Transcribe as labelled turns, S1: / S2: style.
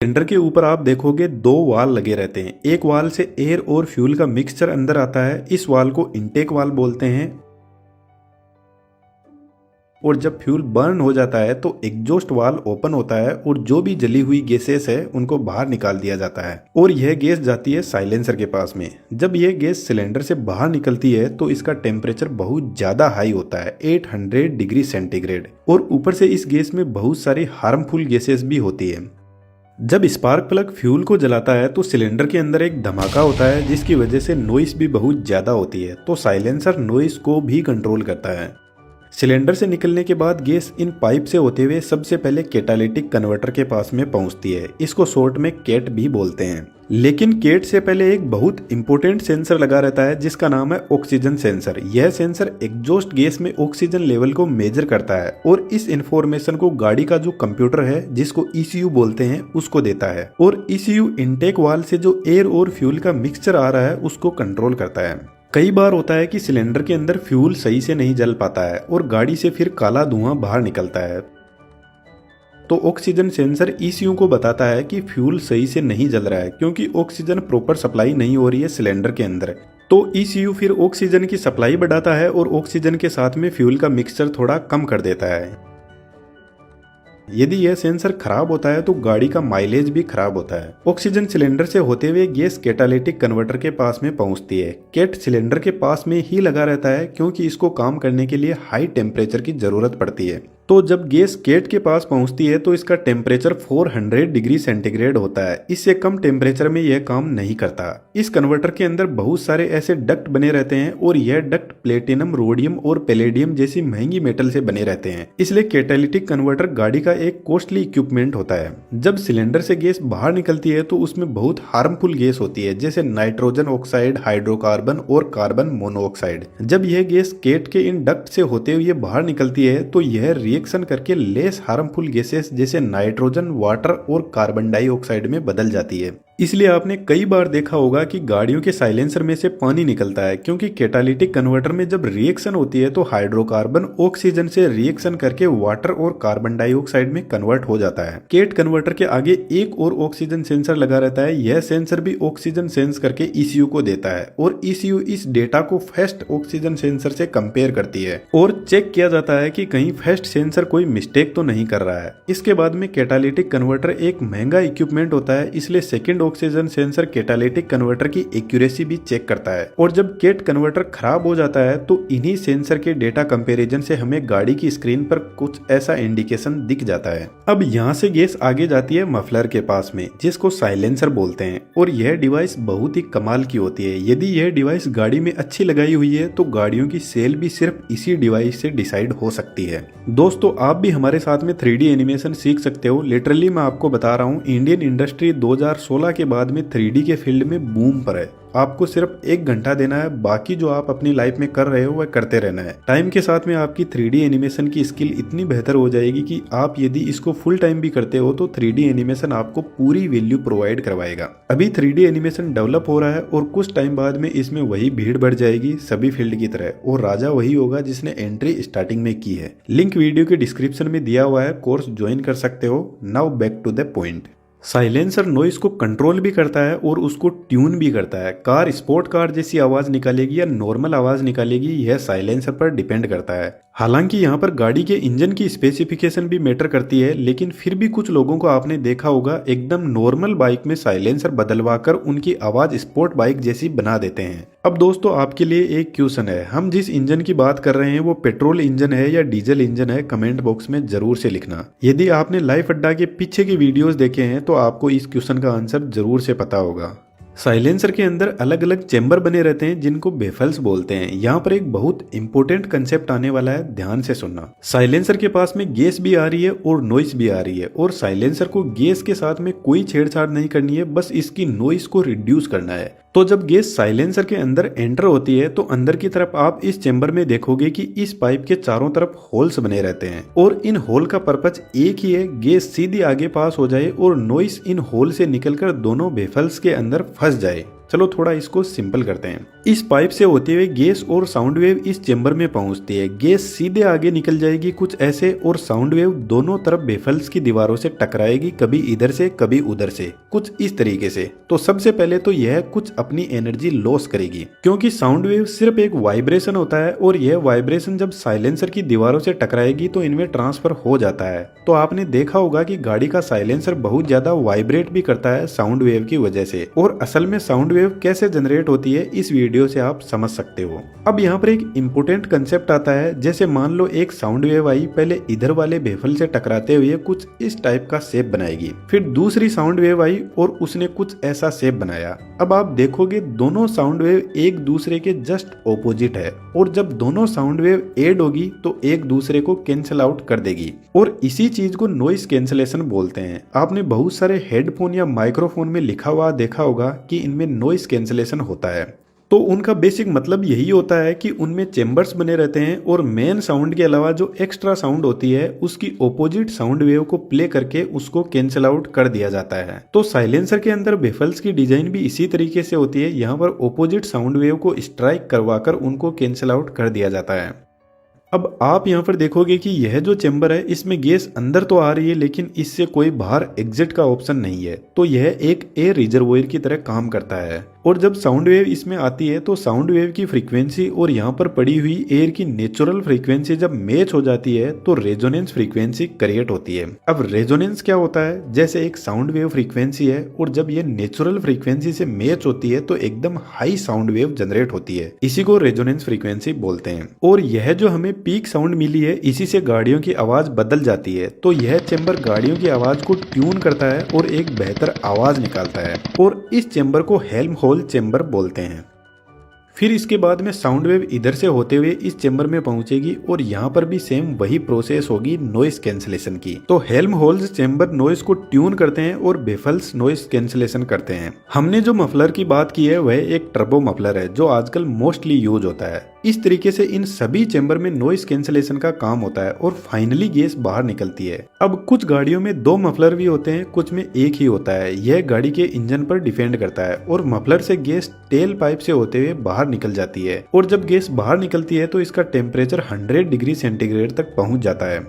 S1: Cylinder के ऊपर आप देखोगे दो वाल लगे रहते हैं। एक वाल से एयर और फ्यूल का मिक्सचर अंदर आता है, इस वाल को इनटेक वाल बोलते हैं। और जब फ्यूल बर्न हो जाता है तो एग्जॉस्ट वाल ओपन होता है और जो भी जली हुई गैसेस है उनको बाहर निकाल दिया जाता है और यह गैस जाती है साइलेंसर के पास में। जब यह गैस सिलेंडर से बाहर निकलती है तो इसका टेम्परेचर बहुत ज्यादा हाई होता है, 800 डिग्री सेंटीग्रेड, और ऊपर से इस गैस में बहुत सारी हार्मफुल गैसेस भी होती है। जब स्पार्क प्लग फ्यूल को जलाता है तो सिलेंडर के अंदर एक धमाका होता है जिसकी वजह से नॉइस भी बहुत ज्यादा होती है, तो साइलेंसर नॉइस को भी कंट्रोल करता है। सिलेंडर से निकलने के बाद गैस इन पाइप से होते हुए सबसे पहले कैटालिटिक कन्वर्टर के पास में पहुंचती है। इसको शॉर्ट में कैट भी बोलते हैं। लेकिन कैट से पहले एक बहुत इंपॉर्टेंट सेंसर लगा रहता है जिसका नाम है ऑक्सीजन सेंसर। यह सेंसर एग्जॉस्ट गैस में ऑक्सीजन लेवल को मेजर करता है और इस इंफॉर्मेशन को गाड़ी का जो कंप्यूटर है जिसको ECU बोलते हैं उसको देता है, और ECU इनटेक वाल्व से जो एयर और फ्यूल का मिक्सचर आ रहा है उसको कंट्रोल करता है। कई बार होता है कि सिलेंडर के अंदर फ्यूल सही से नहीं जल पाता है और गाड़ी से फिर काला धुआं बाहर निकलता है, तो ऑक्सीजन सेंसर ECU को बताता है कि फ्यूल सही से नहीं जल रहा है क्योंकि ऑक्सीजन प्रॉपर सप्लाई नहीं हो रही है सिलेंडर के अंदर। तो ECU फिर ऑक्सीजन की सप्लाई बढ़ाता है और ऑक्सीजन के साथ में फ्यूल का मिक्सचर थोड़ा कम कर देता है। यदि यह सेंसर खराब होता है तो गाड़ी का माइलेज भी खराब होता है। ऑक्सीजन सिलेंडर से होते हुए गैस कैटालिटिक कन्वर्टर के पास में पहुंचती है। कैट सिलेंडर के पास में ही लगा रहता है क्योंकि इसको काम करने के लिए हाई टेम्परेचर की जरूरत पड़ती है। तो जब गैस कैट के पास पहुंचती है तो इसका टेम्परेचर 400 डिग्री सेंटीग्रेड होता है। इससे कम टेम्परेचर में यह काम नहीं करता। इस कन्वर्टर के अंदर बहुत सारे ऐसे डक्ट बने रहते हैं और यह डक्ट प्लेटिनम, रोडियम और पैलेडियम जैसी महंगी मेटल से बने रहते हैं। इसलिए कैटालिटिक कन्वर्टर गाड़ी का एक कॉस्टली इक्विपमेंट होता है। जब सिलेंडर से गैस बाहर निकलती है तो उसमें बहुत हार्मफुल गैस होती है जैसे नाइट्रोजन ऑक्साइड, हाइड्रोकार्बन और कार्बन मोनोऑक्साइड। जब यह गैस कैट के इन डक्ट से होते हुए बाहर निकलती है तो यह रिएक्शन करके लेस हार्मफुल गैसेस जैसे नाइट्रोजन, वाटर और कार्बन डाइऑक्साइड में बदल जाती है। इसलिए आपने कई बार देखा होगा कि गाड़ियों के साइलेंसर में से पानी निकलता है क्योंकि कैटालिटिक कन्वर्टर में जब रिएक्शन होती है तो हाइड्रोकार्बन ऑक्सीजन से रिएक्शन करके वाटर और कार्बन डाइऑक्साइड में कन्वर्ट हो जाता है। कैट कन्वर्टर के आगे एक और ऑक्सीजन सेंसर लगा रहता है। यह सेंसर भी ऑक्सीजन सेंस करके ECU को देता है और ECU इस डेटा को फर्स्ट ऑक्सीजन सेंसर से कंपेयर करती है और चेक किया जाता है कि कहीं फर्स्ट सेंसर कोई मिस्टेक तो नहीं कर रहा है। इसके बाद में कैटालिटिक कन्वर्टर एक महंगा इक्विपमेंट होता है, इसलिए second oxygen sensor catalytic converter की एक्यूरेसी भी चेक करता है। और जब कैट कन्वर्टर खराब हो जाता है तो इन्हीं सेंसर के डेटा कंपैरिजन से हमें गाड़ी की स्क्रीन पर कुछ ऐसा इंडिकेशन दिख जाता है। अब यहाँ से गैस आगे जाती है मफलर के पास में जिसको साइलेंसर बोलते हैं, और यह डिवाइस बहुत ही कमाल की होती है। यदि यह डिवाइस गाड़ी में अच्छी लगाई हुई है तो गाड़ियों की सेल भी सिर्फ इसी डिवाइस से डिसाइड हो सकती है। दोस्तों, आप भी हमारे साथ में 3D एनिमेशन सीख सकते हो। लिटरली मैं आपको बता रहा हूँ, इंडियन इंडस्ट्री 2016 के बाद में 3D के फील्ड में बूम पर है। आपको सिर्फ 1 घंटा देना है, बाकी जो आप अपनी लाइफ में कर रहे हो वह करते रहना है। टाइम के साथ में आपकी 3D एनिमेशन की स्किल इतनी बेहतर हो जाएगी कि आप यदि इसको फुल टाइम भी करते हो तो 3D एनिमेशन आपको पूरी वैल्यू प्रोवाइड करवाएगा। अभी 3D एनिमेशन डेवलप हो रहा है और कुछ टाइम बाद में इसमें वही भीड़ बढ़ जाएगी सभी फील्ड की तरह, और राजा वही होगा जिसने एंट्री स्टार्टिंग में की है। लिंक वीडियो के डिस्क्रिप्शन में दिया हुआ है, कोर्स ज्वाइन कर सकते हो। Now back to the point. Silencer noise को कंट्रोल भी करता है और उसको ट्यून भी करता है। कार स्पोर्ट कार जैसी आवाज निकालेगी या नॉर्मल आवाज निकालेगी, यह साइलेंसर पर डिपेंड करता है। हालांकि यहाँ पर गाड़ी के इंजन की स्पेसिफिकेशन भी मैटर करती है, लेकिन फिर भी कुछ लोगों को आपने देखा होगा एकदम नॉर्मल बाइक में साइलेंसर बदलवा कर उनकी आवाज स्पोर्ट बाइक जैसी बना देते हैं। अब दोस्तों, आपके लिए एक क्वेश्चन है, हम जिस इंजन की बात कर रहे हैं वो पेट्रोल इंजन है या डीजल इंजन है? कमेंट बॉक्स में जरूर से लिखना। यदि आपने लाइफ अड्डा के पीछे के वीडियोस देखे हैं तो आपको इस क्वेश्चन का आंसर जरूर से पता होगा। साइलेंसर के अंदर अलग अलग चेंबर बने रहते हैं जिनको बेफल्स बोलते हैं। यहाँ पर एक बहुत इंपॉर्टेंट कंसेप्ट आने वाला है, ध्यान से सुनना। साइलेंसर के पास में गैस भी आ रही है और नॉइस भी आ रही है, और साइलेंसर को गैस के साथ में कोई छेड़छाड़ नहीं करनी है, बस इसकी नॉइस को रिड्यूस करना है। तो जब गैस साइलेंसर के अंदर एंटर होती है तो अंदर की तरफ आप इस चेंबर में देखोगे कि इस पाइप के चारों तरफ होल्स बने रहते हैं, और इन होल का पर्पज एक ही है, गैस सीधी आगे पास हो जाए और नॉइस इन होल से निकलकर दोनों वेफल्स के अंदर फंस जाए। चलो थोड़ा इसको सिंपल करते हैं। इस पाइप से होते हुए गैस और साउंड वेव इस चेंबर में पहुंचती है। गैस सीधे आगे निकल जाएगी कुछ ऐसे, और साउंड वेव दोनों तरफ बेफल्स की दीवारों से टकराएगी, कभी इधर से कभी उधर से, कुछ इस तरीके से। तो सबसे पहले तो यह कुछ अपनी एनर्जी लॉस करेगी, क्योंकि साउंड वेव सिर्फ एक वाइब्रेशन होता है, और यह वाइब्रेशन जब साइलेंसर की दीवारों से टकराएगी तो इनमें ट्रांसफर हो जाता है। तो आपने देखा होगा कि गाड़ी का साइलेंसर बहुत ज्यादा वाइब्रेट भी करता है साउंड वेव की वजह से। और असल में साउंड वेव कैसे जनरेट होती है इस वीडियो से आप समझ सकते हो। अब यहाँ पर एक इम्पोर्टेंट कंसेप्ट आता है। जैसे मान लो एक साउंड वेव आई, पहले इधर वाले बेफल से टकराते हुए कुछ इस टाइप का शेप बनाएगी, फिर दूसरी साउंड वेव आई और उसने कुछ ऐसा शेप बनाया। अब आप देखोगे दोनों साउंड वेव एक दूसरे के जस्ट ऑपोजिट है, और जब दोनों साउंड वेव ऐड होगी तो एक दूसरे को कैंसिल आउट कर देगी, और इसी चीज को नॉइस कैंसिलेशन बोलते हैं। आपने बहुत सारे हेडफोन या माइक्रोफोन में लिखा हुआ देखा होगा कि इनमें नॉइस कैंसिलेशन होता है। तो उनका बेसिक मतलब यही होता है कि उनमें चेंबर्स बने रहते हैं, और मेन साउंड के अलावा जो एक्स्ट्रा साउंड होती है उसकी ऑपोजिट साउंड वेव को प्ले करके उसको कैंसिल आउट कर दिया जाता है। तो साइलेंसर के अंदर बेफल्स की डिजाइन भी इसी तरीके से होती है। यहाँ पर ऑपोजिट साउंड वेव को स्ट्राइक करवाकर उनको कैंसिल आउट कर दिया जाता है। अब आप यहाँ पर देखोगे कि यह जो चेंबर है इसमें गैस अंदर तो आ रही है, लेकिन इससे कोई बाहर एग्जिट का ऑप्शन नहीं है। तो यह एक एयर रिजर्वोयर की तरह काम करता है, और जब साउंड वेव इसमें आती है तो साउंड वेव की फ्रीक्वेंसी और यहाँ पर पड़ी हुई एयर की नेचुरल फ्रीक्वेंसी जब मैच हो जाती है तो रेजोनेंस फ्रीक्वेंसी क्रिएट होती है। अब रेजोनेंस क्या होता है? जैसे एक साउंड वेव फ्रीक्वेंसी है, और जब ये नेचुरल फ्रीक्वेंसी से मैच होती है तो एकदम हाई साउंड वेव जनरेट होती है। इसी को रेजोनेंस फ्रीक्वेंसी बोलते हैं। और यह जो हमें पीक साउंड मिली है, इसी से गाड़ियों की आवाज बदल जाती है। तो यह चेंबर गाड़ियों की आवाज को ट्यून करता है और एक बेहतर आवाज निकालता है, और इस चेंबर को हेल्महोल्ट्ज चेंबर बोलते हैं। फिर इसके बाद में साउंड वेव इधर से होते हुए इस चेंबर में पहुंचेगी, और यहाँ पर भी सेम वही प्रोसेस होगी नॉइस कैंसिलेशन की। तो हेल्महोल्ट्ज चेंबर नॉइस को ट्यून करते हैं और बेफल्स नॉइस कैंसिलेशन करते हैं। हमने जो मफलर की बात की है वह एक टर्बो मफलर है जो आजकल मोस्टली यूज होता है। इस तरीके से इन सभी चेंबर में नॉइस कैंसिलेशन का काम होता है, और फाइनली गैस बाहर निकलती है। अब कुछ गाड़ियों में 2 मफलर भी होते हैं, कुछ में एक ही होता है। यह गाड़ी के इंजन पर डिपेंड करता है, और मफलर से गैस टेल पाइप से होते हुए बाहर निकल जाती है, और जब गैस बाहर निकलती है तो इसका टेम्परेचर 100 डिग्री सेंटीग्रेड तक पहुंच जाता है।